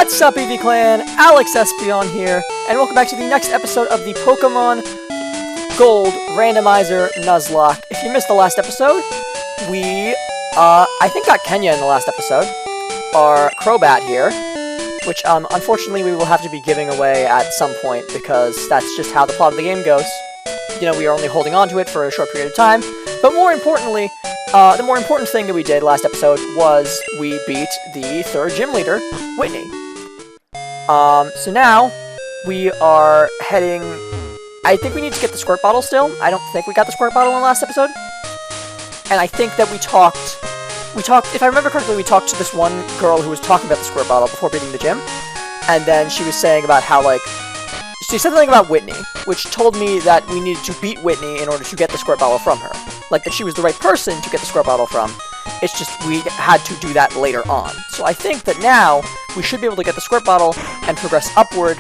What's up, EV Clan? Alex Espion here, and welcome back to the next episode of the Pokemon Gold Randomizer Nuzlocke. If you missed the last episode, we, I think got Kenya in the last episode. Our Crobat here, which, unfortunately we will have to be giving away at some point, because that's just how the plot of the game goes. You know, we are only holding on to it for a short period of time, but more importantly, the more important thing that we did last episode was we beat the third gym leader, Whitney. So now, we are heading... I think we need to get the squirt bottle still. I don't think we got the squirt bottle in the last episode. And I think that we talked, if I remember correctly, we talked to this one girl who was talking about the squirt bottle before beating the gym. And then she was saying about how, like, she said something about Whitney, which told me that we needed to beat Whitney in order to get the squirt bottle from her. Like, that she was the right person to get the squirt bottle from. It's just we had to do that later on. So I think that now we should be able to get the squirt bottle and progress upward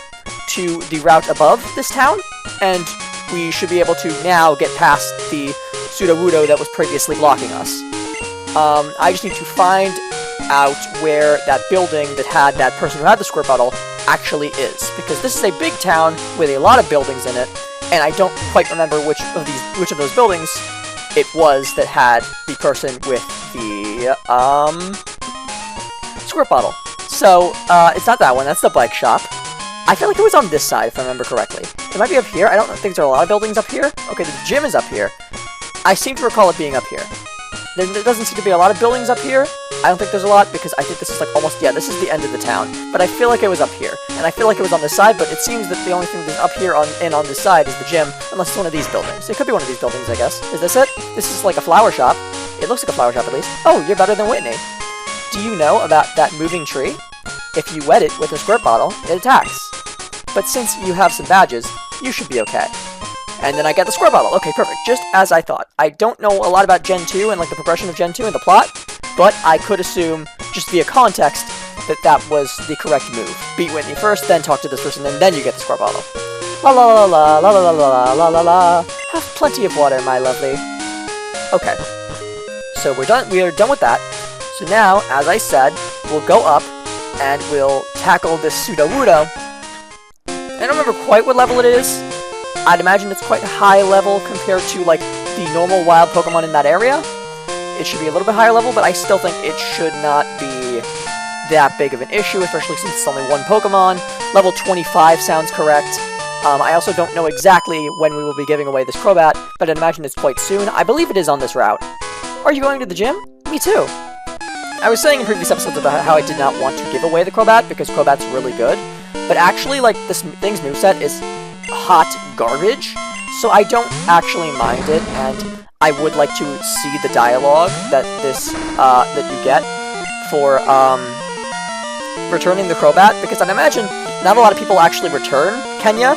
to the route above this town. And we should be able to now get past the Sudowoodo that was previously blocking us. I just need to find out where that building that had that person who had the squirt bottle actually is, because this is a big town with a lot of buildings in it, and I don't quite remember which of those buildings it was that had the person with the squirt bottle. So it's not that one. That's the bike shop. I feel like it was on this side, if I remember correctly. It might be up here. I don't think there are a lot of buildings up here. Okay, the gym is up here. I seem to recall it being up here. There doesn't seem to be a lot of buildings up here. I don't think there's a lot, because I think this is like almost, yeah, this is the end of the town. But I feel like it was up here. And I feel like it was on this side, but it seems that the only thing that's up here on this side is the gym, unless it's one of these buildings. It could be one of these buildings, I guess. Is this it? This is like a flower shop. It looks like a flower shop, at least. Oh, you're better than Whitney. Do you know about that moving tree? If you wet it with a squirt bottle, it attacks. But since you have some badges, you should be okay. And then I get the squirt bottle. Okay, perfect. Just as I thought. I don't know a lot about Gen 2 and like the progression of Gen 2 and the plot, but I could assume, just via context, that that was the correct move. Beat Whitney first, then talk to this person, and then you get the squirt bottle. La la la la la la la la la la. Have plenty of water, my lovely. Okay. So we're done. We are done with that. So now, as I said, we'll go up and we'll tackle this Sudowoodo. I don't remember quite what level it is. I'd imagine it's quite high level compared to, like, the normal wild Pokemon in that area. It should be a little bit higher level, but I still think it should not be that big of an issue, especially since it's only one Pokemon. Level 25 sounds correct. I also don't know exactly when we will be giving away this Crobat, but I'd imagine it's quite soon. I believe it is on this route. Are you going to the gym? Me too. I was saying in previous episodes about how I did not want to give away the Crobat, because Crobat's really good. But actually, like, this thing's moveset is hot garbage, so I don't actually mind it, and I would like to see the dialogue that that you get for, returning the Crobat, because I'd imagine not a lot of people actually return Kenya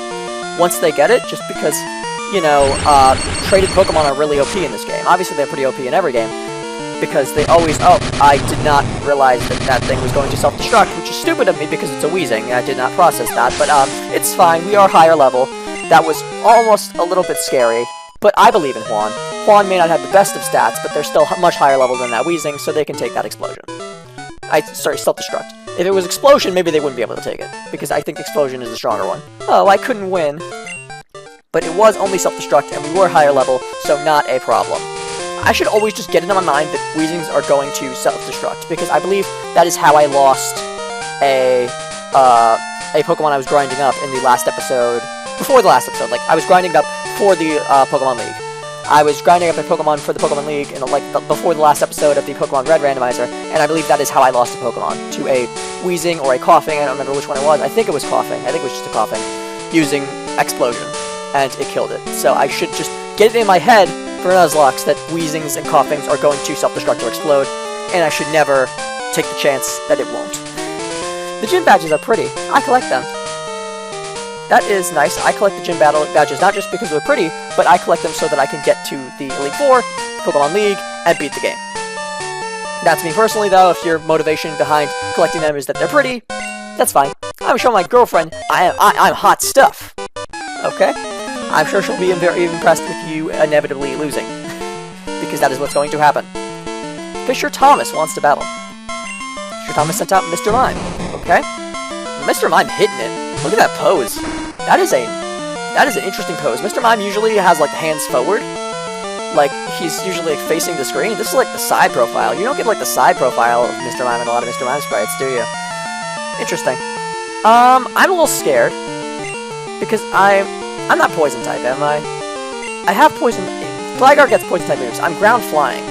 once they get it, just because, you know, traded Pokemon are really OP in this game. Obviously, they're pretty OP in every game, because they always... Oh, I did not realize that that thing was going to self-destruct, which is stupid of me because it's a Weezing. I did not process that, but it's fine. We are higher level. That was almost a little bit scary, but I believe in Juan. Juan may not have the best of stats, but they're still much higher level than that Weezing, so they can take that explosion. Sorry, self-destruct. If it was explosion, maybe they wouldn't be able to take it, because I think explosion is the stronger one. Oh, I couldn't win. But it was only self-destruct, and we were higher level, so not a problem. I should always just get into my mind that Weezings are going to self-destruct, because I believe that is how I lost a Pokemon I was grinding up in the last episode, before the last episode. Like, I was grinding up for the Pokemon League. I was grinding up a Pokemon for the Pokemon League in, like, before the last episode of the Pokemon Red Randomizer, and I believe that is how I lost a Pokemon, to a Weezing or a Coughing. I don't remember which one it was. I think it was Coughing. I think it was just a Coughing, using Explosion, and it killed it. So I should just get it in my head for Nuzlocke that Weezings and Coughings are going to self-destruct or explode, and I should never take the chance that it won't. The gym badges are pretty. I collect them. That is nice. I collect the gym badges not just because they're pretty, but I collect them so that I can get to the Elite Four, Pokemon League, and beat the game. That's me personally, though. If your motivation behind collecting them is that they're pretty, that's fine. I'm showing my girlfriend I'm hot stuff. Okay? I'm sure she'll be very impressed with you inevitably losing, because that is what's going to happen. Fisher Thomas wants to battle. Fisher Thomas sent out Mr. Mime. Okay. Mr. Mime hitting it. Look at that pose. That is an interesting pose. Mr. Mime usually has like the hands forward. Like he's usually like facing the screen. This is like the side profile. You don't get like the side profile of Mr. Mime in a lot of Mr. Mime sprites, do you? Interesting. I'm a little scared because I'm not poison type, am I? I have poison. Gligar gets poison type moves. I'm ground flying,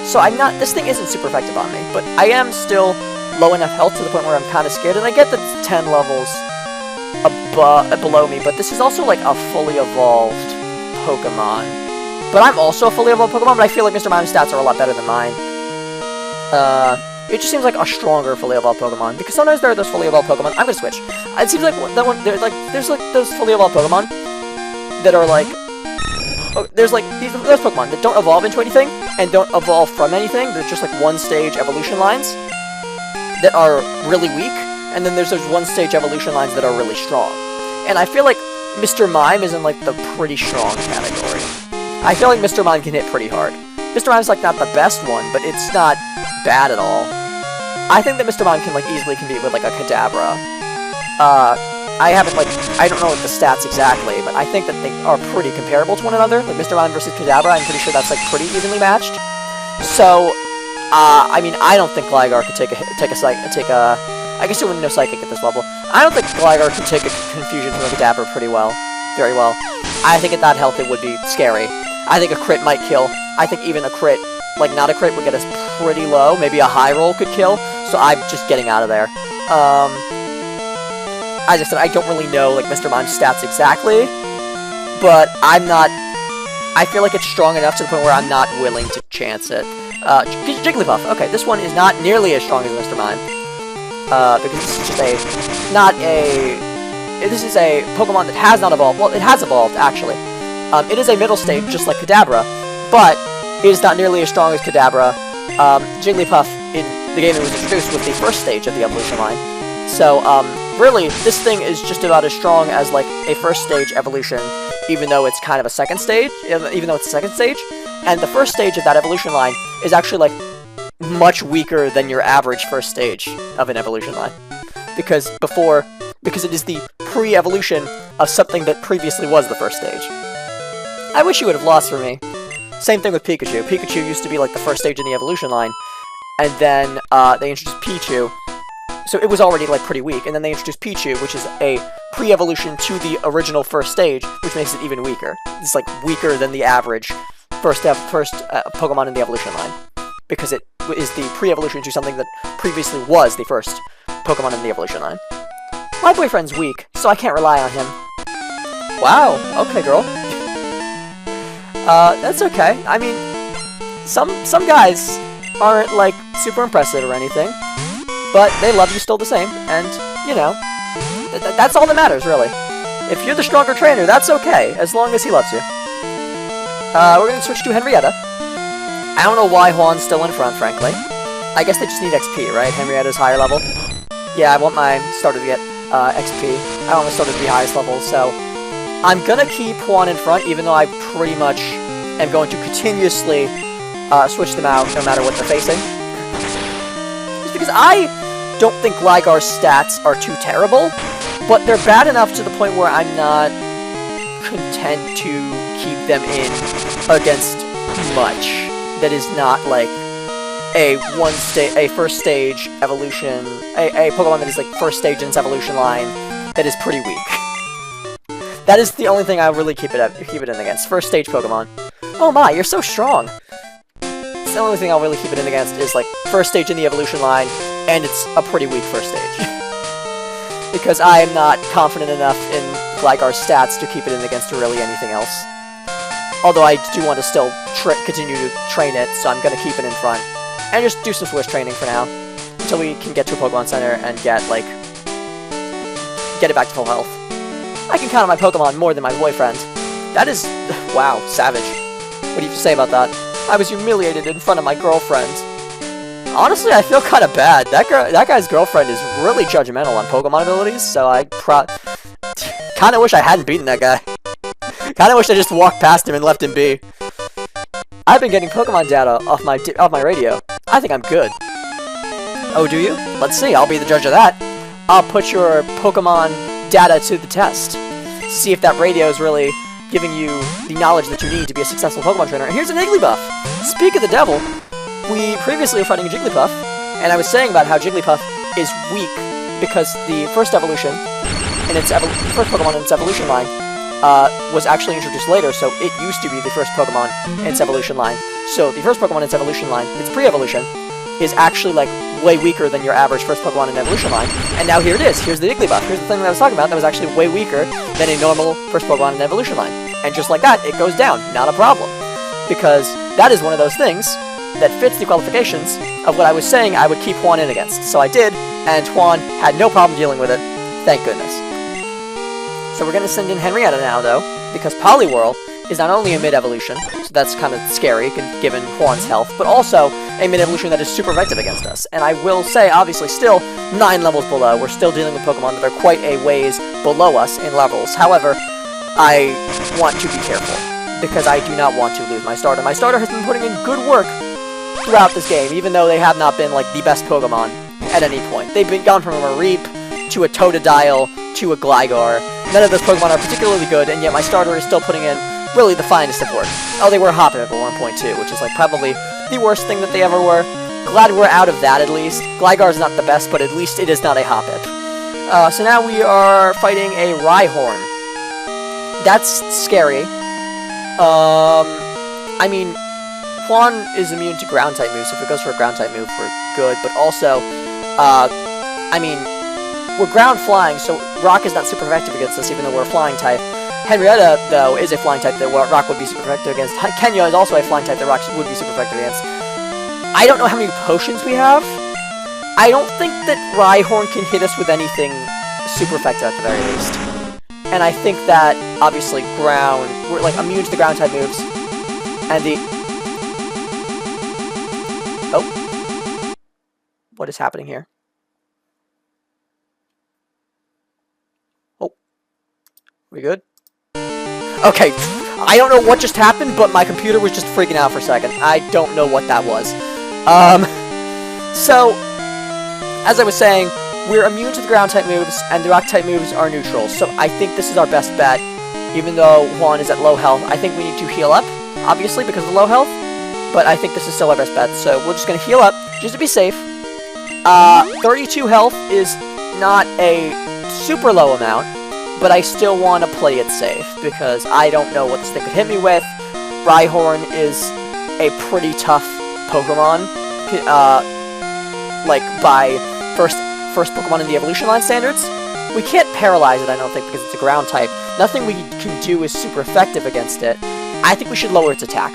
so I'm not. This thing isn't super effective on me, but I am still low enough health to the point where I'm kind of scared. And I get that it's 10 levels below me, but this is also like a fully evolved Pokemon. But I'm also a fully evolved Pokemon, but I feel like Mr. Mime's stats are a lot better than mine. It just seems like a stronger fully evolved Pokemon, because sometimes there are those fully evolved Pokemon. I'm gonna switch. It seems like that one. There's like those fully evolved Pokemon that are like. There's like those Pokemon that don't evolve into anything and don't evolve from anything. They're just like one-stage evolution lines that are really weak, and then there's those one-stage evolution lines that are really strong. And I feel like Mr. Mime is in like the pretty strong category. I feel like Mr. Mime can hit pretty hard. Mr. Mime's like not the best one, but it's not bad at all. I think that Mr. Mime can like easily compete with like a Kadabra. I don't know like the stats exactly, but I think that they are pretty comparable to one another. Like Mr. Mime versus Kadabra, I'm pretty sure that's like pretty evenly matched. So, I mean, I don't think Gligar could take a. I guess it wouldn't know Psychic at this level. I don't think Gligar could take a Confusion from a Kadabra very well. I think at that health it would be scary. I think a crit might kill. I think even a crit, like not a crit, would get us pretty low. Maybe a high roll could kill. So I'm just getting out of there. As I said, I don't really know like Mr. Mime's stats exactly, but I feel like it's strong enough to the point where I'm not willing to chance it. Jigglypuff. Okay, this one is not nearly as strong as Mr. Mime, because this is just this is a Pokemon that has not evolved. Well, it has evolved actually. It is a middle stage, just like Kadabra, but it is not nearly as strong as Kadabra. Jigglypuff in the game it was introduced was the first stage of the evolution line. So, really, this thing is just about as strong as, like, a first stage evolution, even though it's kind of a second stage, and the first stage of that evolution line is actually, like, much weaker than your average first stage of an evolution line. Because it is the pre-evolution of something that previously was the first stage. I wish you would have lost for me. Same thing with Pikachu. Pikachu used to be, like, the first stage in the evolution line, and then, they introduced Pichu. So it was already, like, pretty weak, and then they introduced Pichu, which is a pre-evolution to the original first stage, which makes it even weaker. It's, like, weaker than the average first Pokemon in the evolution line, because it is the pre-evolution to something that previously was the first Pokemon in the evolution line. My boyfriend's weak, so I can't rely on him. Wow, okay, girl. That's okay. I mean, some guys aren't, like, super impressive or anything, but they love you still the same, and, you know, that's all that matters, really. If you're the stronger trainer, that's okay, as long as he loves you. We're gonna switch to Henrietta. I don't know why Juan's still in front, frankly. I guess they just need XP, right? Henrietta's higher level. Yeah, I want my starter to get, XP. I want my starter to be highest level, so I'm gonna keep Juan in front, even though I pretty much am going to continuously, switch them out, no matter what they're facing. Just because I don't think Gligar's stats are too terrible, but they're bad enough to the point where I'm not content to keep them in against much that is not like a first stage evolution, a Pokemon that is like first stage in its evolution line that is pretty weak. That is the only thing I really keep it in against. First stage Pokemon. Oh my, you're so strong. It's the only thing I'll really keep it in against is like first stage in the evolution line, and it's a pretty weak first stage. Because I am not confident enough in Gligar's stats to keep it in against really anything else. Although I do want to still continue to train it, so I'm going to keep it in front. And just do some Swiss training for now, until we can get to a Pokemon Center and get it back to full health. I can count on my Pokemon more than my boyfriend. That is... wow, savage. What do you have to say about that? I was humiliated in front of my girlfriend. Honestly, I feel kind of bad. That guy's girlfriend is really judgmental on Pokemon abilities, so I kind of wish I hadn't beaten that guy. Kind of wish I just walked past him and left him be. I've been getting Pokemon data off my radio. I think I'm good. Oh, do you? Let's see. I'll be the judge of that. put your Pokemon data to the test. See if that radio is really giving you the knowledge that you need to be a successful Pokemon trainer. And here's an Igglybuff! Speak of the devil, we previously were fighting a Jigglypuff, and I was saying about how Jigglypuff is weak because the first evolution, in its first Pokemon in its evolution line, was actually introduced later, so it used to be the first Pokemon in its evolution line. So the first Pokemon in its evolution line, its pre-evolution, is actually, like, way weaker than your average first Pokemon in evolution line. And now here it is. Here's the Igglybuff. Here's the thing that I was talking about that was actually way weaker than a normal first Pokemon in evolution line. And just like that, it goes down. Not a problem. Because that is one of those things that fits the qualifications of what I was saying I would keep Juan in against. So I did, and Juan had no problem dealing with it. Thank goodness. So we're going to send in Henrietta now, though, because Poliwhirl is not only a mid-evolution, so that's kind of scary given Juan's health, but also a mid-evolution that is super effective against us. And I will say, obviously, still 9 levels below. We're still dealing with Pokemon that are quite a ways below us in levels. However, I want to be careful, because I do not want to lose my starter. My starter has been putting in good work throughout this game, even though they have not been, like, the best Pokemon at any point. They've been gone from a Mareep to a Totodile to a Gligar. None of those Pokemon are particularly good, and yet my starter is still putting in really the finest of work. Oh, they were Hoppip at 1.2, which is, like, probably the worst thing that they ever were. Glad we're out of that, at least. Gligar's not the best, but at least it is not a Hoppip. So now we are fighting a Rhyhorn. That's scary. I mean, Juan is immune to Ground-type moves, so if it goes for a Ground-type move, we're good, but also, I mean, we're ground-flying, so Rock is not super effective against us, even though we're a Flying-type. Henrietta, though, is a Flying-type that Rock would be super effective against. Kenya is also a Flying-type that Rock would be super effective against. I don't know how many potions we have. I don't think that Rhyhorn can hit us with anything super effective at the very least. And I think that, obviously, we're, like, immune to the Ground-type moves. And the... Oh. What is happening here? Oh. We good? Okay, I don't know what just happened, but my computer was just freaking out for a second. I don't know what that was. So, as I was saying, we're immune to the Ground-type moves, and the Rock-type moves are neutral, so I think this is our best bet. Even though Juan is at low health, I think we need to heal up, obviously, because of the low health, but I think this is still our best bet, so we're just going to heal up, just to be safe. 32 health is not a super low amount, but I still want to play it safe, because I don't know what this thing could hit me with. Rhyhorn is a pretty tough Pokemon, like, by first Pokemon in the evolution line standards. We can't paralyze it, I don't think, because it's a ground type. Nothing we can do is super effective against it. I think we should lower its attack,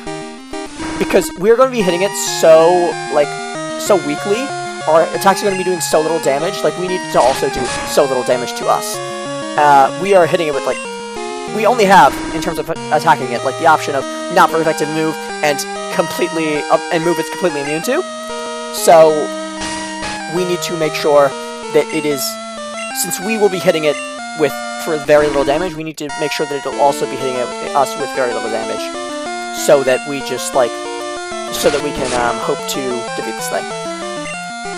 because we're going to be hitting it so weakly. Our attacks are going to be doing so little damage, like, we need to also do so little damage to us. We are hitting it with, like, we only have, in terms of attacking it, like, the option of not very effective move and move it's completely immune to. So, we need to make sure that it is, since we will be hitting it for very little damage, we need to make sure that it'll also be hitting us with very little damage. So that we just, like, so that we can, hope to defeat this thing.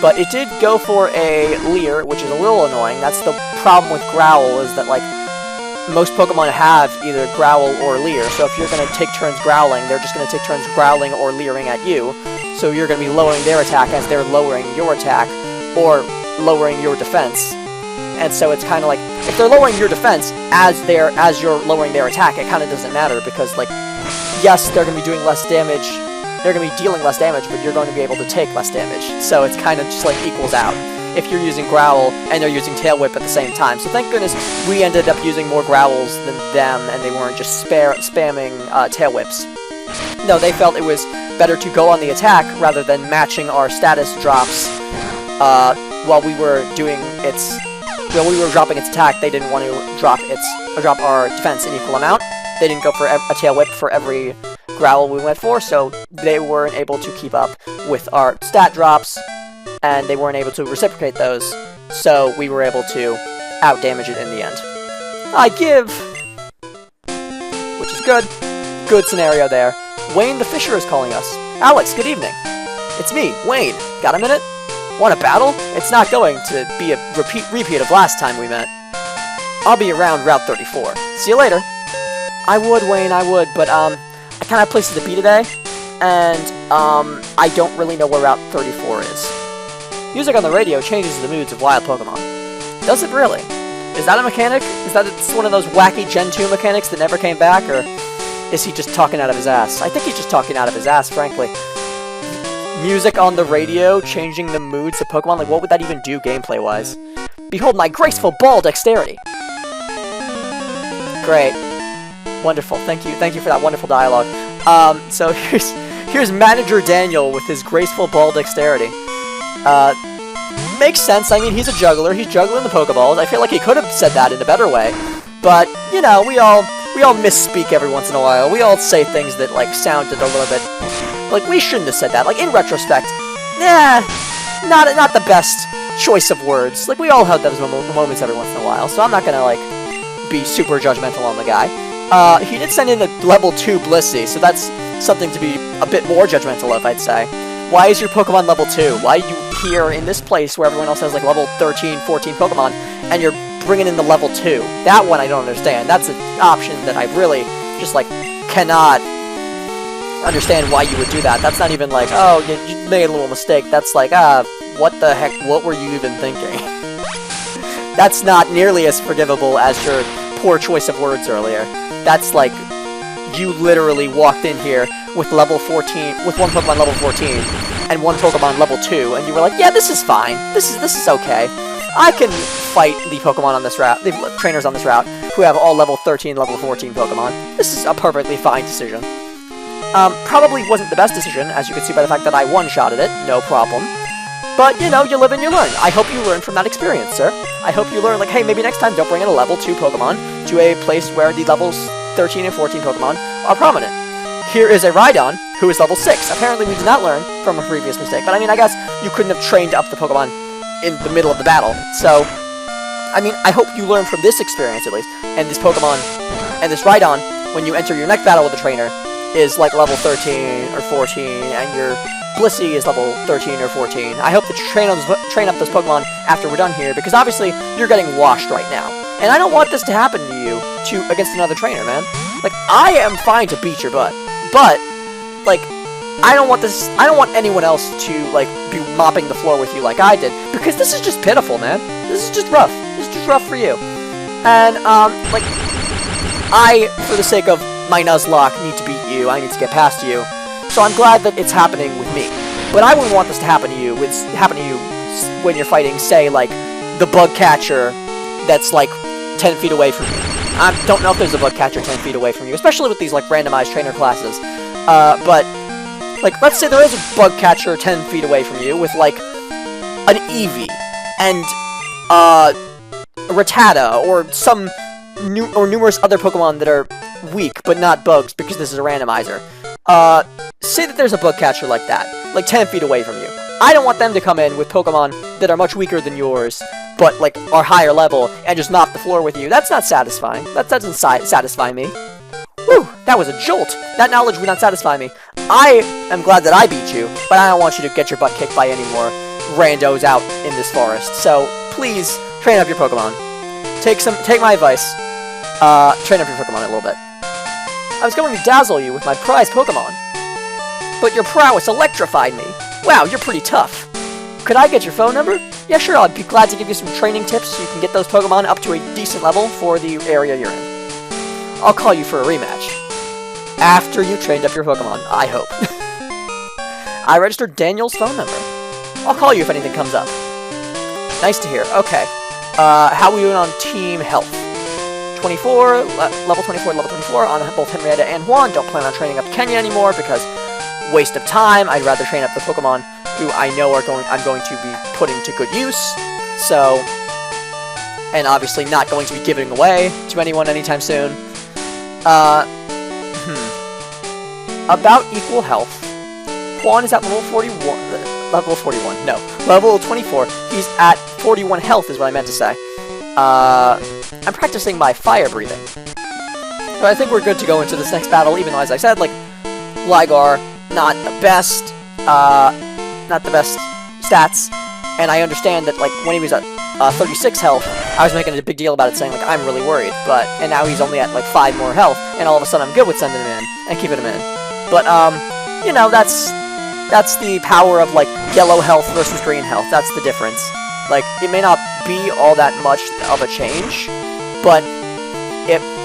But it did go for a Leer, which is a little annoying. That's the problem with Growl, is that, like, most Pokemon have either Growl or Leer. So if you're going to take turns growling, they're just going to take turns growling or leering at you. So you're going to be lowering their attack as they're lowering your attack, or lowering your defense. And so it's kind of like, if they're lowering your defense as you're lowering their attack, it kind of doesn't matter, because, like, yes, they're going to be doing less damage, they're going to be dealing less damage, but you're going to be able to take less damage. So it's kind of just, like, equals out if you're using Growl and they're using Tail Whip at the same time. So thank goodness we ended up using more Growls than them, and they weren't just spamming Tail Whips. No, they felt it was better to go on the attack rather than matching our status drops while we were dropping its attack. They didn't want to drop our defense in equal amount. They didn't go for a Tail Whip for every Growl we went for, so they weren't able to keep up with our stat drops, and they weren't able to reciprocate those, so we were able to out-damage it in the end. I give! Which is good. Good scenario there. Wayne the Fisher is calling us. Alex, good evening. It's me, Wayne. Got a minute? Want a battle? It's not going to be a repeat of last time we met. I'll be around Route 34. See you later. I would, Wayne, I would, but, I kinda have places to be today, and, I don't really know where Route 34 is. Music on the radio changes the moods of wild Pokemon. Does it really? Is that a mechanic? Is that one of those wacky Gen 2 mechanics that never came back, or is he just talking out of his ass? I think he's just talking out of his ass, frankly. Music on the radio, changing the moods of Pokemon, like what would that even do gameplay-wise? Behold my graceful ball dexterity! Great. Wonderful. Thank you for that wonderful dialogue. So here's Manager Daniel with his graceful ball dexterity. Makes sense. I mean, he's a juggler. He's juggling the Pokeballs. I feel like he could have said that in a better way. But, you know, we all misspeak every once in a while. We all say things that, like, sounded a little bit... Like, we shouldn't have said that. Like, in retrospect, not the best choice of words. Like, we all have those moments every once in a while. So I'm not gonna, like, be super judgmental on the guy. He did send in a level 2 Blissey, so that's something to be a bit more judgmental of, I'd say. Why is your Pokemon level 2? Why are you here in this place where everyone else has, like, level 13, 14 Pokemon, and you're bringing in the level 2? That one I don't understand. That's an option that I really just, like, cannot understand why you would do that. That's not even like, oh, you made a little mistake. That's like, what the heck? What were you even thinking? That's not nearly as forgivable as your poor choice of words earlier. That's like, you literally walked in here with level 14, with one Pokemon level 14, and one Pokemon level 2, and you were like, yeah, this is fine. This is okay. I can fight the Pokemon on this route, the trainers on this route, who have all level 13, level 14 Pokemon. This is a perfectly fine decision. Probably wasn't the best decision, as you can see by the fact that I one-shotted it, no problem. But, you know, you live and you learn. I hope you learn from that experience, sir. I hope you learn, like, hey, maybe next time don't bring in a level 2 Pokemon to a place where the levels 13 and 14 Pokemon are prominent. Here is a Rhydon, who is level 6. Apparently we did not learn from a previous mistake, but I mean, I guess you couldn't have trained up the Pokemon in the middle of the battle. So, I mean, I hope you learn from this experience, at least. And this Pokemon, and this Rhydon, when you enter your next battle with the trainer, is like level 13 or 14, and your Blissey is level 13 or 14. I hope that you train up those Pokemon after we're done here, because obviously you're getting washed right now. And I don't want this to happen to you against another trainer, man. Like, I am fine to beat your butt, but, like, I don't want anyone else to, like, be mopping the floor with you like I did, because this is just pitiful, man. This is just rough. This is just rough for you. And, like, I, for the sake of my Nuzlocke, need to beat you. I need to get past you. So I'm glad that it's happening with me. But I wouldn't want this to happen to you. It's happen to you when you're fighting, say, like, the bug catcher that's, like, 10 feet away from you. I don't know if there's a bug catcher 10 feet away from you, especially with these, like, randomized trainer classes. But, like, let's say there is a bug catcher 10 feet away from you with, like, an Eevee and, a Rattata or some numerous other Pokemon that are weak, but not bugs, because this is a randomizer. Say that there's a bug catcher like that, like 10 feet away from you. I don't want them to come in with Pokemon that are much weaker than yours, but, like, are higher level, and just mop the floor with you. That's not satisfying. That doesn't satisfy me. Whew, that was a jolt. That knowledge would not satisfy me. I am glad that I beat you, but I don't want you to get your butt kicked by any more randos out in this forest. So, please, train up your Pokemon. Take my advice. Train up your Pokemon a little bit. I was going to dazzle you with my prize Pokemon, but your prowess electrified me. Wow, you're pretty tough. Could I get your phone number? Yeah, sure, I'd be glad to give you some training tips so you can get those Pokemon up to a decent level for the area you're in. I'll call you for a rematch. After you trained up your Pokemon, I hope. I registered Daniel's phone number. I'll call you if anything comes up. Nice to hear. Okay. How are we doing on Team Health? 24, level 24 on both Henrietta and Juan. Don't plan on training up Kenya anymore because waste of time. I'd rather train up the Pokemon who I know I'm going to be putting to good use. So, and obviously not going to be giving away to anyone anytime soon. About equal health. Juan is at level 41. Level 41. No, level 24. He's at 41 health is what I meant to say. I'm practicing my fire breathing. But I think we're good to go into this next battle, even though, as I said, like, Ligar, not the best stats. And I understand that, like, when he was at 36 health, I was making a big deal about it, saying, like, I'm really worried. And now he's only at, like, 5 more health, and all of a sudden I'm good with sending him in and keeping him in. But, you know, that's the power of, like, yellow health versus green health. That's the difference. Like, it may not be all that much of a change, but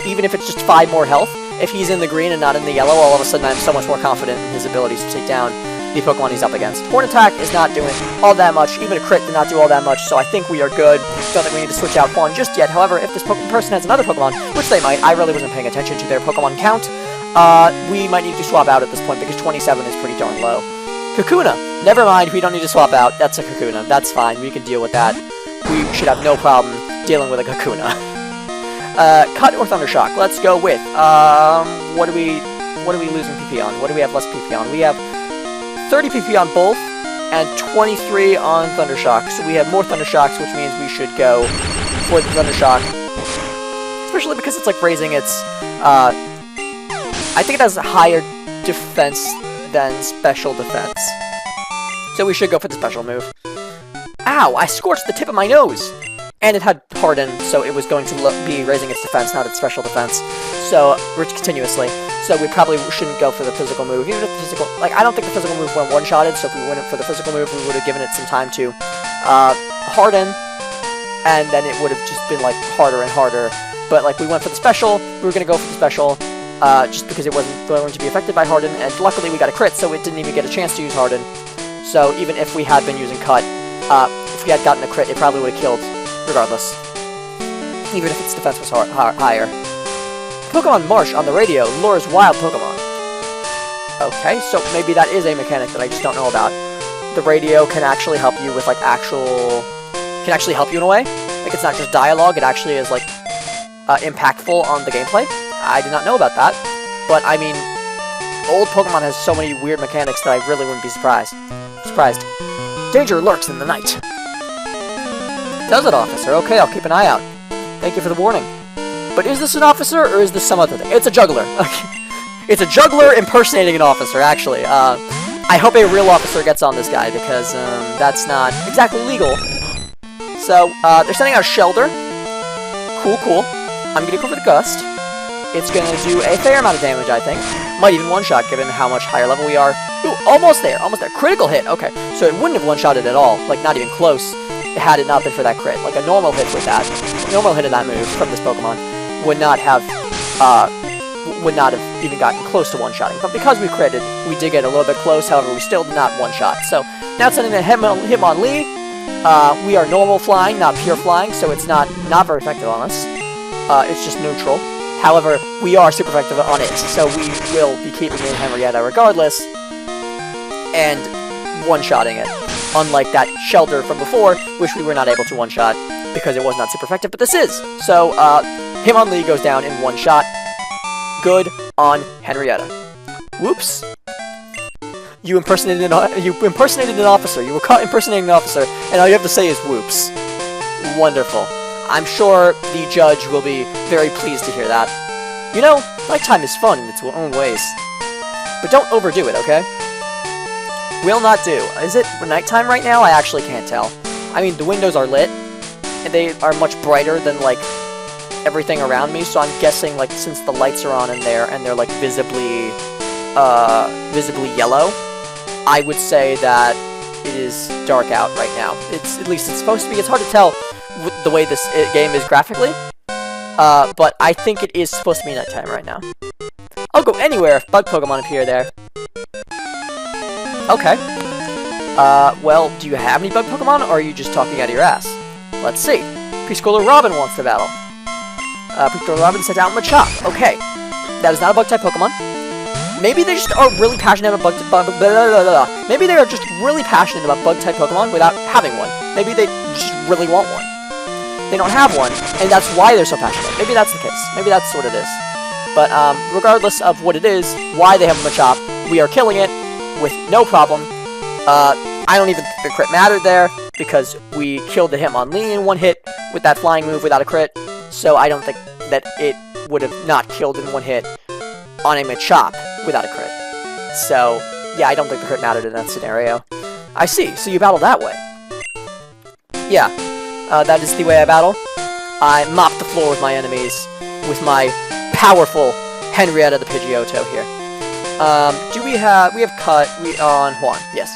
even if it's just 5 more health, if he's in the green and not in the yellow, all of a sudden I'm so much more confident in his abilities to take down the Pokemon he's up against. Horn Attack is not doing all that much. Even a crit did not do all that much, so I think we are good. Don't think we need to switch out Juan just yet. However, if this person has another Pokemon, which they might, I really wasn't paying attention to their Pokemon count, we might need to swap out at this point, because 27 is pretty darn low. Kakuna. Never mind, we don't need to swap out. That's a Kakuna. That's fine, we can deal with that. We should have no problem dealing with a Kakuna. Cut or Thundershock? Let's go with, what are we losing PP on? What do we have less PP on? We have 30 PP on both, and 23 on Thundershock. So we have more Thundershocks, which means we should go for the Thundershock. Especially because it's like raising its, I think it has a higher defense than special defense. So we should go for the special move. Ow! I scorched the tip of my nose! And it had Harden, so it was going to be raising its defense, not its special defense. So, continuously. So we probably shouldn't go for the physical move. Even if the physical... Like, I don't think the physical move went one-shotted, so if we went for the physical move, we would have given it some time to harden, and then it would have just been, like, harder and harder. But, like, we went for the special, we were going to go for the special, just because it wasn't going to be affected by Harden, and luckily we got a crit, so it didn't even get a chance to use Harden. So even if we had been using Cut, if we had gotten a crit, it probably would have killed regardless. Even if its defense was higher. Pokemon Marsh on the radio lures wild Pokemon. Okay, so maybe that is a mechanic that I just don't know about. The radio can actually help you with, like, can actually help you in a way. Like, it's not just dialogue, it actually is, like, impactful on the gameplay. I did not know about that. But, I mean, old Pokemon has so many weird mechanics that I really wouldn't be surprised. Danger lurks in the night. Does it, officer? Okay, I'll keep an eye out. Thank you for the warning. But is this an officer, or is this some other thing? It's a juggler. It's a juggler impersonating an officer, actually. I hope a real officer gets on this guy, because that's not exactly legal. So, they're sending out a Shelter. Cool. I'm gonna go for the Gust. It's gonna do a fair amount of damage, I think. Might even one-shot, given how much higher level we are. Ooh, almost there. Critical hit, okay. So it wouldn't have one-shotted at all, like, not even close, had it not been for that crit. Like, a normal hit with that, normal hit of that move from this Pokemon would not have even gotten close to one-shotting. But because we critted, we did get a little bit close, however, we still did not one-shot. So, now it's sending a Hitmonlee. We are normal flying, not pure flying, so it's not very effective on us. It's just neutral. However, we are super effective on it, so we will be keeping in Henrietta regardless, and one-shotting it. Unlike that Shelter from before, which we were not able to one-shot, because it was not super effective, but this is! So, Hitmonlee goes down in one shot. Good on Henrietta. Whoops. You impersonated an officer. You were caught impersonating an officer, and all you have to say is whoops. Wonderful. I'm sure the judge will be very pleased to hear that. You know, nighttime is fun in its own ways. But don't overdo it, okay? Will not do. Is it nighttime right now? I actually can't tell. I mean, the windows are lit, and they are much brighter than, like, everything around me, so I'm guessing, like, since the lights are on in there, and they're, like, visibly yellow, I would say that it is dark out right now. At least it's supposed to be. It's hard to tell the way this game is graphically, but I think it is supposed to be nighttime right now. I'll go anywhere if bug Pokemon appear there. Okay. Well, do you have any bug Pokemon, or are you just talking out of your ass? Let's see. Preschooler Robin wants to battle. Preschooler Robin sent out Machop. Okay. That is not a bug-type Pokemon. Maybe they just are really passionate about Maybe they are just really passionate about bug-type Pokemon without having one. Maybe they just really want one. They don't have one, and that's why they're so passionate. Maybe that's the case. Maybe that's what it is. But, regardless of what it is, why they have Machop, we are killing it with no problem. I don't even think the crit mattered there, because we killed the Hitmonlee in one hit with that flying move without a crit, so I don't think that it would have not killed in one hit on a Machop without a crit. So, yeah, I don't think the crit mattered in that scenario. I see, so you battle that way. yeah, that is the way I battle. I mop the floor with my enemies with my powerful Henrietta the Pidgeotto here. We have cut on Juan, yes.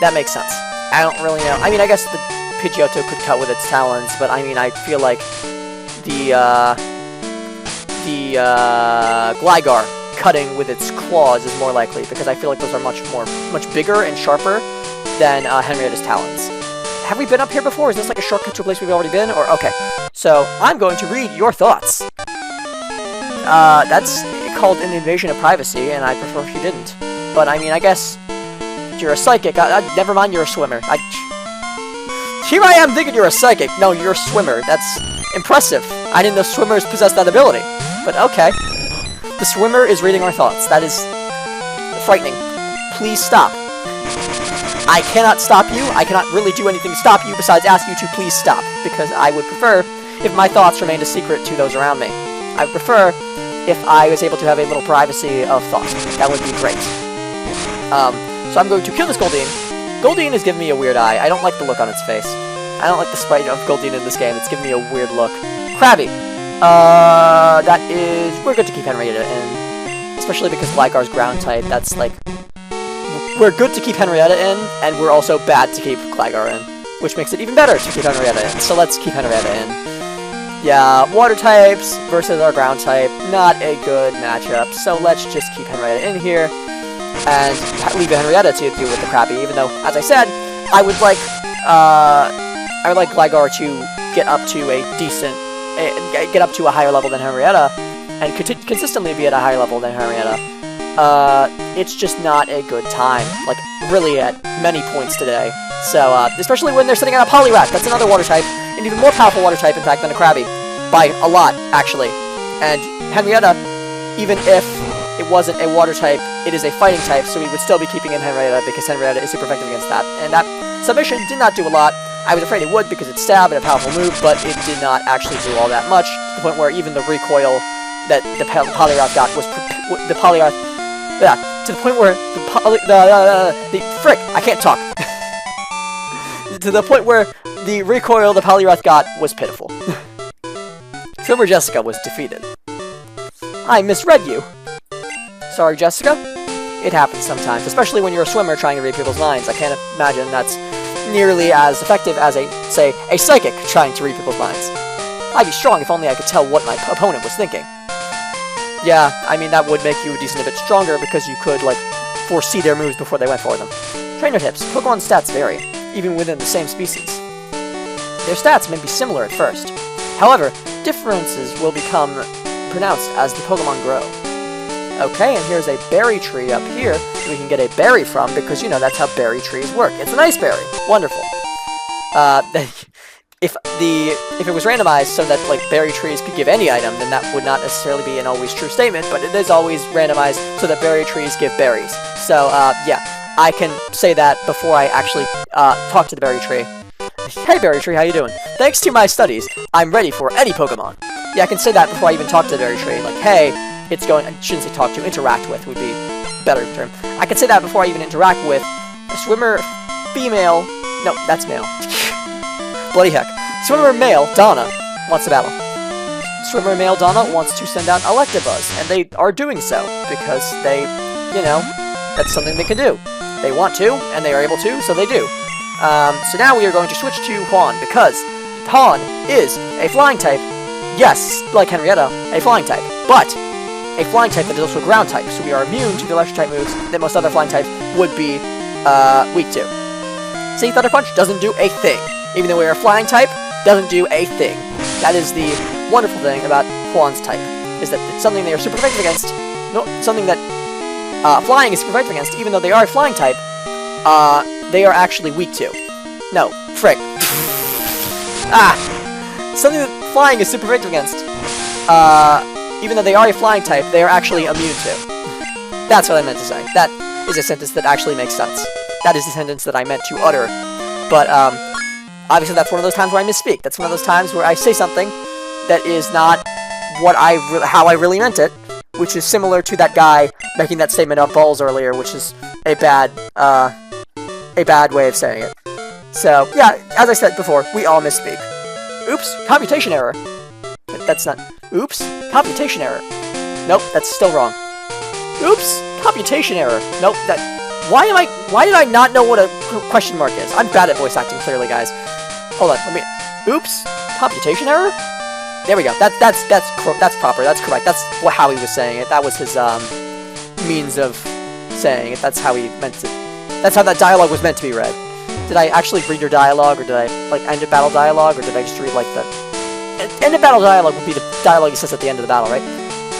That makes sense. I don't really know. I mean, I guess the Pidgeotto could cut with its talons, but I mean, I feel like the Gligar cutting with its claws is more likely, because I feel like those are much bigger and sharper than Henrietta's talons. Have we been up here before? Is this like a shortcut to a place we've already been? Or, okay. So, I'm going to read your thoughts. That's called an invasion of privacy, and I prefer if you didn't. But, I mean, I guess you're a psychic. Never mind, you're a swimmer. Here I am thinking you're a psychic. No, you're a swimmer. That's impressive. I didn't know swimmers possessed that ability. But, okay. The swimmer is reading our thoughts. That is frightening. Please stop. I cannot stop you. I cannot really do anything to stop you besides ask you to please stop, because I would prefer if my thoughts remained a secret to those around me. I would prefer if I was able to have a little privacy of thought. That would be great. So I'm going to kill this Goldeen. Goldeen is giving me a weird eye. I don't like the look on its face. I don't like the sprite of Goldeen in this game. It's giving me a weird look. Krabby. We're good to keep Henrietta in, especially because Gligar's ground type. That's like, we're good to keep Henrietta in, and we're also bad to keep Gligar in, which makes it even better to keep Henrietta in. So let's keep Henrietta in. Yeah, water types versus our ground type, not a good matchup. So let's just keep Henrietta in here and leave Henrietta to deal with the Krabby. Even though, as I said, I would like Gligar to get up to a higher level than Henrietta, and consistently be at a higher level than Henrietta. It's just not a good time, like, really at many points today. So, especially when they're sitting on a Poliwrath, that's another water type, an even more powerful water type, in fact, than a Krabby. By a lot, actually. And Henrietta, even if it wasn't a water type, it is a fighting type, so we would still be keeping in Henrietta, because Henrietta is super effective against that. And that submission did not do a lot. I was afraid it would, because it's stab and a powerful move, but it did not actually do all that much, to the point where even the recoil that the Poliwrath got was the Poliwrath. Yeah, to the point where frick, I can't talk. To the point where the recoil the Poliwrath got was pitiful. Swimmer Jessica was defeated. I misread you. Sorry, Jessica. It happens sometimes, especially when you're a swimmer trying to read people's minds. I can't imagine that's nearly as effective as say, a psychic trying to read people's minds. I'd be strong if only I could tell what my opponent was thinking. Yeah, I mean, that would make you a decent bit stronger, because you could, like, foresee their moves before they went for them. Trainer tips. Pokemon stats vary, even within the same species. Their stats may be similar at first. However, differences will become pronounced as the Pokemon grow. Okay, and here's a berry tree up here we can get a berry from, because, you know, that's how berry trees work. It's an ice berry. Wonderful. If it was randomized so that, like, berry trees could give any item, then that would not necessarily be an always true statement, but it is always randomized so that berry trees give berries. So, yeah, I can say that before I actually talk to the berry tree. Hey, berry tree, how you doing? Thanks to my studies, I'm ready for any Pokemon. Yeah, I can say that before I even talk to the berry tree. Like, hey, it's going... I shouldn't say talk to. Interact with would be a better term. I can say that before I even interact with a swimmer female... No, that's male. Bloody heck. Swimmer male, Donna, wants to battle. Swimmer male Donna wants to send out Electabuzz, and they are doing so, because they, you know, that's something they can do. They want to, and they are able to, so they do. So now we are going to switch to Juan, because Juan is a flying type. Yes, like Henrietta, a flying type, but a flying type that is also a ground type, so we are immune to the electric type moves that most other flying types would be weak to. See, Thunder Punch doesn't do a thing. Even though we are a flying type, doesn't do a thing. That is the wonderful thing about Juan's type, is that it's something they are super effective against, something that flying is super effective against, even though they are a flying type, they are actually weak to. No, frick. Something that flying is super effective against, even though they are a flying type, they are actually immune to. That's what I meant to say. That is a sentence that actually makes sense. That is the sentence that I meant to utter. But, obviously that's one of those times where I misspeak. That's one of those times where I say something that is not how I really meant it, which is similar to that guy making that statement about balls earlier, which is a bad way of saying it. So, yeah, as I said before, we all misspeak. Oops, computation error. That's not... Oops, computation error. Nope, that's still wrong. Oops, computation error. Nope, that... Why did I not know what a question mark is? I'm bad at voice acting, clearly, guys. Hold on, let me... Oops, computation error? There we go. That's proper. That's correct. That's how he was saying it. That was his, means of saying it. That's how he meant to... That's how that dialogue was meant to be read. Did I actually read your dialogue, or did I, like, end of battle dialogue, or did I just read, like, the... End of battle dialogue would be the dialogue he says at the end of the battle, right?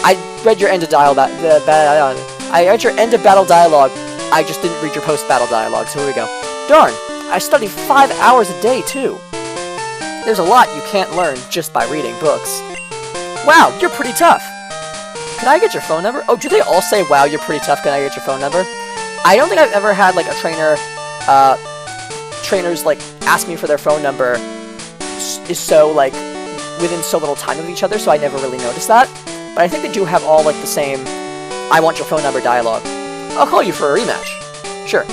I read your end of I read your end of battle dialogue. I just didn't read your post-battle dialogue, so here we go. Darn, I study 5 hours a day, too. There's a lot you can't learn just by reading books. Wow, you're pretty tough. Can I get your phone number? Oh, do they all say, wow, you're pretty tough, can I get your phone number? I don't think I've ever had, like, a trainers, like, ask me for their phone number is so, like, within so little time of each other, so I never really noticed that. But I think they do have all, like, the same, I want your phone number dialogue. I'll call you for a rematch. Sure.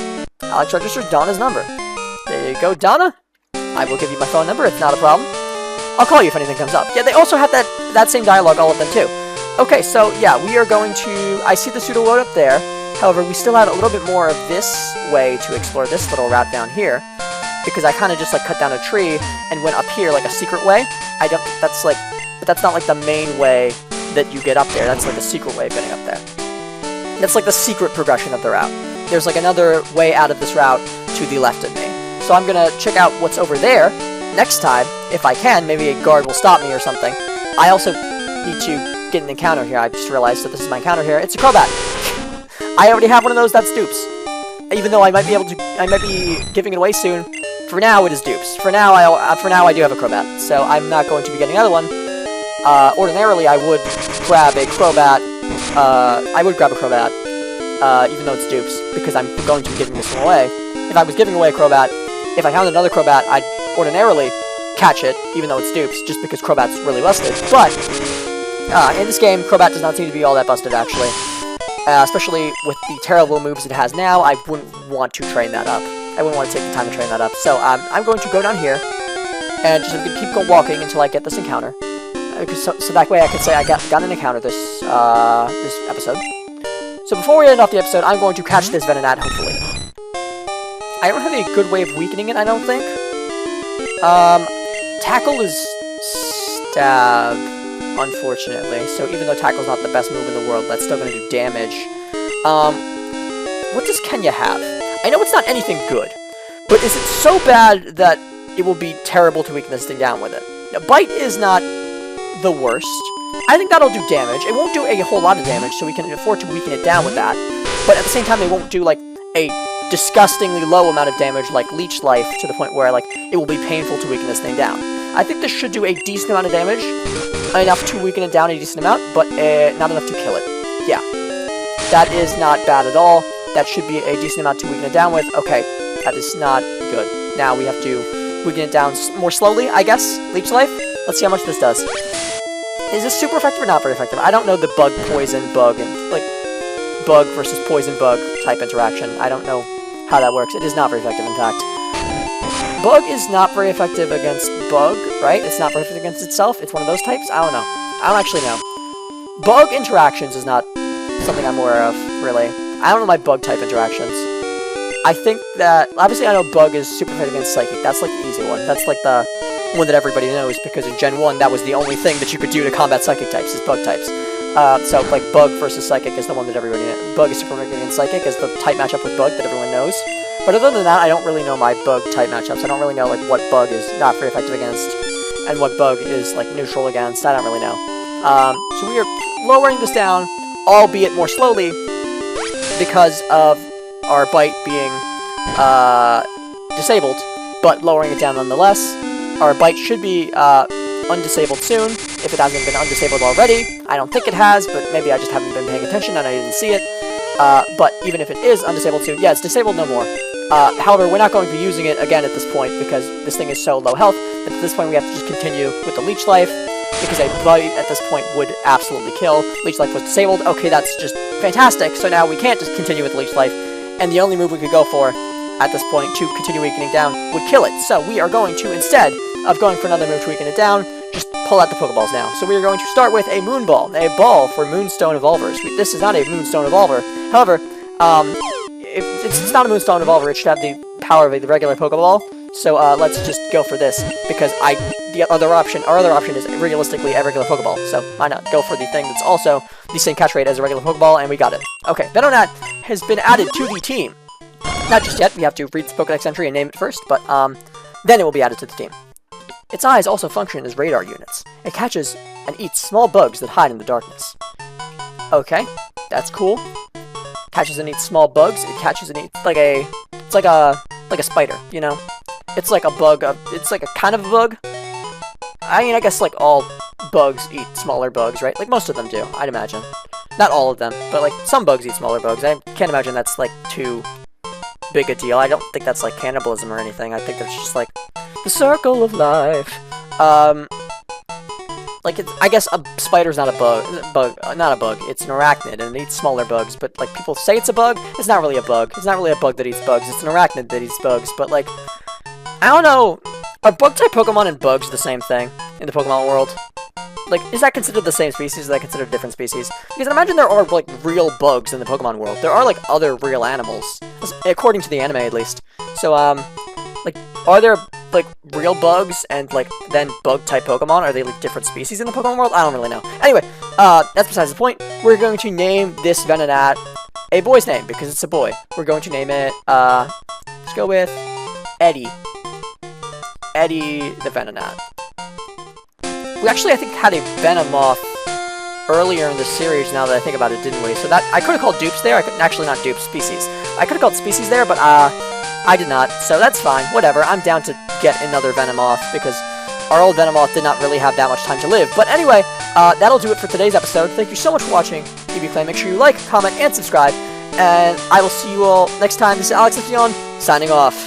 Alex registered Donna's number. There you go, Donna. I will give you my phone number, it's not a problem. I'll call you if anything comes up. Yeah, they also have that same dialogue, all of them, too. Okay, so, yeah, we are going to... I see the pseudo-road up there. However, we still have a little bit more of this way to explore this little route down here. Because I kind of just, like, cut down a tree and went up here, like, a secret way. I don't... That's, like... But that's not, like, the main way that you get up there. That's, like, a secret way of getting up there. That's, like, the secret progression of the route. There's, like, another way out of this route to the left of me. So I'm gonna check out what's over there next time, if I can. Maybe a guard will stop me or something. I also need to get an encounter here. I just realized that this is my encounter here. It's a Crobat. I already have one of those that dupes. Even though I might be giving it away soon. For now, it is dupes. For now, I do have a Crobat. So I'm not going to be getting another one. Ordinarily, I would grab a Crobat. Even though it's dupes, because I'm going to be giving this one away. If I was giving away a Crobat, if I found another Crobat, I'd ordinarily catch it, even though it's dupes, just because Crobat's really busted. But, in this game, Crobat does not seem to be all that busted, actually. Especially with the terrible moves it has now, I wouldn't want to train that up. I wouldn't want to take the time to train that up. So, I'm going to go down here, and just keep walking until I get this encounter. So that way I can say I got an encounter this episode. So before we end off the episode, I'm going to catch this Venonat, hopefully. I don't have a good way of weakening it, I don't think. Tackle is stab, unfortunately. So even though Tackle's not the best move in the world, that's still going to do damage. What does Kenya have? I know it's not anything good, but is it so bad that it will be terrible to weaken this thing down with it? Now, Bite is not the worst. I think that'll do damage. It won't do a whole lot of damage, so we can afford to weaken it down with that. But at the same time, it won't do, like, a disgustingly low amount of damage, like Leech Life, to the point where, like, it will be painful to weaken this thing down. I think this should do a decent amount of damage, enough to weaken it down a decent amount, but not enough to kill it. Yeah. That is not bad at all. That should be a decent amount to weaken it down with. Okay, that is not good. Now we have to weaken it down more slowly, I guess. Leech Life. Let's see how much this does. Is this super effective or not very effective? I don't know the bug, poison, bug, and, like, bug versus poison bug type interaction. I don't know how that works. It is not very effective, in fact. Bug is not very effective against bug, right? It's not very effective against itself. It's one of those types? I don't know. I don't actually know. Bug interactions is not something I'm aware of, really. I don't know my bug type interactions. I think that... Obviously, I know bug is super effective against psychic. That's, like, the easy one. That's, like, the one that everybody knows, because in Gen 1, that was the only thing that you could do to combat psychic types, is bug types. So, like, Bug versus Psychic is the one that everybody knows. Bug is super effective against Psychic, is the type matchup with Bug that everyone knows. But other than that, I don't really know my Bug type matchups. I don't really know, like, what Bug is not very effective against, and what Bug is, like, neutral against. I don't really know. So we are lowering this down, albeit more slowly, because of our Bite being, disabled, but lowering it down nonetheless. Our Bite should be, undisabled soon, if it hasn't been undisabled already. I don't think it has, but maybe I just haven't been paying attention and I didn't see it. But even if it is undisabled soon, yeah, it's disabled no more. However, we're not going to be using it again at this point, because this thing is so low health, that at this point we have to just continue with the Leech Life, because a Bite at this point would absolutely kill. Leech Life was disabled. Okay, that's just fantastic, so now we can't just continue with Leech Life, and the only move we could go for at this point to continue weakening down would kill it. So we are going to, instead of going for another move to weaken it down, just pull out the Pokeballs now. So we are going to start with a Moon Ball, a ball for Moonstone Evolvers. This is not a Moonstone Evolver. However, it's not a Moonstone Evolver. It should have the power of the regular Pokeball. So let's just go for this, because our other option is realistically a regular Pokeball. So why not go for the thing that's also the same catch rate as a regular Pokeball, and we got it. Okay, Venonat has been added to the team. Not just yet, we have to read the Pokedex entry and name it first, but then it will be added to the team. Its eyes also function as radar units. It catches and eats small bugs that hide in the darkness. Okay, that's cool. Catches and eats small bugs. It catches and eats it's like a spider, you know? It's like a bug, it's like a kind of a bug. I mean, I guess like all bugs eat smaller bugs, right? Like most of them do, I'd imagine. Not all of them, but like some bugs eat smaller bugs. I can't imagine that's like too big a deal. I don't think that's like cannibalism or anything. I think that's just like the circle of life. Like I guess a spider's not a bug. It's an arachnid, and it eats smaller bugs. But like people say it's a bug. It's not really a bug. It's not really a bug that eats bugs. It's an arachnid that eats bugs. But like, I don't know. Are bug-type Pokemon and bugs the same thing in the Pokemon world? Like, is that considered the same species? Is that considered a different species? Because I imagine there are, like, real bugs in the Pokemon world. There are, like, other real animals. According to the anime, at least. So, like, are there, like, real bugs and, like, then bug-type Pokemon? Are they, like, different species in the Pokemon world? I don't really know. Anyway, that's besides the point. We're going to name this Venonat a boy's name, because it's a boy. We're going to name it, let's go with Eddie. Eddie the Venonat. We actually, I think, had a Venomoth earlier in the series, now that I think about it, didn't we? So that, I could have called dupes there. I could actually not dupe, species. I could have called species there, but, I did not. So that's fine. Whatever. I'm down to get another Venomoth, because our old Venomoth did not really have that much time to live. But anyway, that'll do it for today's episode. Thank you so much for watching. If you play, make sure you like, comment, and subscribe. And I will see you all next time. This is Alex signing off.